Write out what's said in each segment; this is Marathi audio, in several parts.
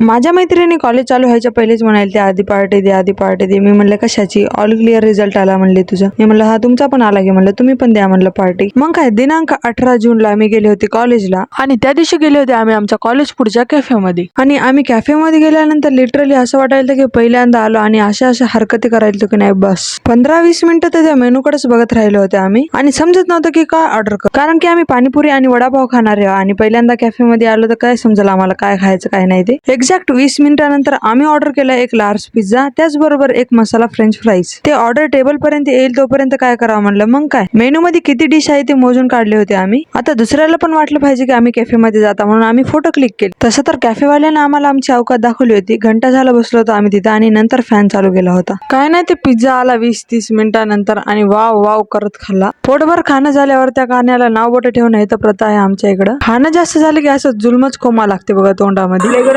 माझ्या मैत्रिणी कॉलेज चालू व्हायच्या पहिलेच म्हणाले, ते आधी पार्टी दे, आधी पार्टी दे. मी म्हणलं कशाची? ऑल क्लिअर रिझल्ट आला म्हणले तुझं. मी म्हणलं हा तुमचा पण आला की. म्हणलं तुम्ही पण द्या म्हणलं पार्टी. मग काय, दिनांक 18 जूनला आम्ही गेले होते कॉलेजला आणि त्या दिवशी गेले होते आम्ही आमच्या कॉलेज पुढच्या कॅफेमध्ये. आणि आम्ही कॅफेमध्ये गेल्यानंतर लिटरली असं वाटायला की पहिल्यांदा आलो आणि अशा हरकती करायला की नाही बस. 15-20 मिनिटं तर त्या मेनूकडेच बघत राहिलो होते आम्ही आणि समजत नव्हतं की काय ऑर्डर कर. कारण की आम्ही पाणीपुरी आणि वडापाव खाणार आहे आणि पहिल्यांदा कॅफेमध्ये आलो तर काय समजेल आम्हाला काय खायचं काय नाही ते. एक्झॅक्ट 20 मिनिटानंतर आम्ही ऑर्डर केला एक लार्ज पिझ्झा, त्याचबरोबर एक मसाला फ्रेंच फ्राईज. ते ऑर्डर टेबल पर्यंत येईल तोपर्यंत काय करावं म्हणलं. मग काय, मेनू मध्ये किती डिश आहे ते मोजून काढले होते आम्ही. आता दुसऱ्याला पण वाटलं पाहिजे की आम्ही कॅफेमध्ये जाता म्हणून आम्ही फोटो क्लिक केले. तसं तर कॅफेवाल्याने आम्हाला आमची अवकात दाखवली होती. घंटा झाला बसलो होतो आम्ही तिथं आणि नंतर फॅन चालू केला होता. काय नाही, ते पिझ्झा आला 20-30 मिनिटानंतर आणि वाव वाव करत खाल्ला. पोटभर खाणं झाल्यावर त्या खाण्याला नाव बोट ठेवणं हे तर प्रथा आहे आमच्या इकडं. खाणं जास्त झालं की असं जुलमच खोमा लागते बघा तोंडामध्ये.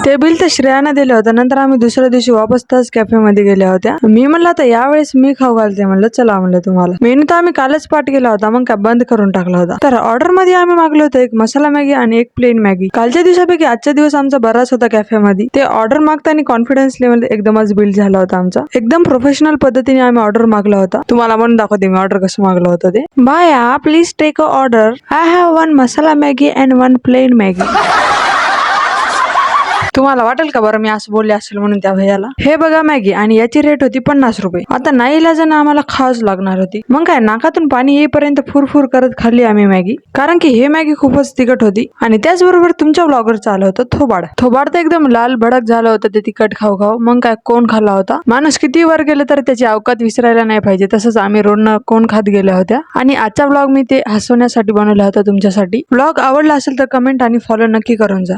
ते बिल तर श्रेयानं दिलं होतं. नंतर आम्ही दुसऱ्या दिवशी वापस त्याच कॅफेमध्ये गेल्या होत्या. मी म्हणलं आता यावेळेस मी खाऊ घालते म्हणलं, चला म्हणलं तुम्हाला. मेनू तर आम्ही कालच पाठ केला होता, मग काय बंद करून टाकला होता. तर ऑर्डर मध्ये आम्ही मागलो होतो एक मसाला मॅगी आणि एक प्लेन मॅगी. कालच्या दिवसापैकी आजचा दिवस आमचा बराच होता कॅफेमध्ये. ते ऑर्डर मागताना कॉन्फिडन्स लेवल एकदमच बिल्ड झाला होता आमचा. एकदम प्रोफेशनल पद्धतीने आम्ही ऑर्डर मागला होता. तुम्हाला म्हणून दाखवते मी ऑर्डर कसं मागलं होतं ते. बाया please take a order. I have 1 masala Maggi and 1 plain Maggi. तुम्हाला वाटेल का बरं मी असं बोलले असेल म्हणून त्या भैयाला. हे बघा मॅगी आणि याची रेट होती 50 रुपये. आता नाईलाजानं आम्हाला खावच लागणार होती. मग काय, नाकातून पाणी येईपर्यंत फुरफुर करत खाल्ली आम्ही मॅगी. कारण की हे मॅगी खूपच तिखट होती. आणि त्याचबरोबर तुमच्या ब्लॉगर चालू होतं थोबाड. थोबाड तर एकदम लाल भडक झालं होतं ते तिखट खाऊ खाऊ. मग काय, कोण खाल्ला होता? माणूस किती वर गेलं तर त्याची अवकात विसरायला नाही पाहिजे. तसंच आम्ही रोडनं कोण खात गेल्या होत्या. आणि आजचा ब्लॉग मी ते हसवण्यासाठी बनवला होता तुमच्यासाठी. ब्लॉग आवडला असेल तर कमेंट आणि फॉलो नक्की करून जा.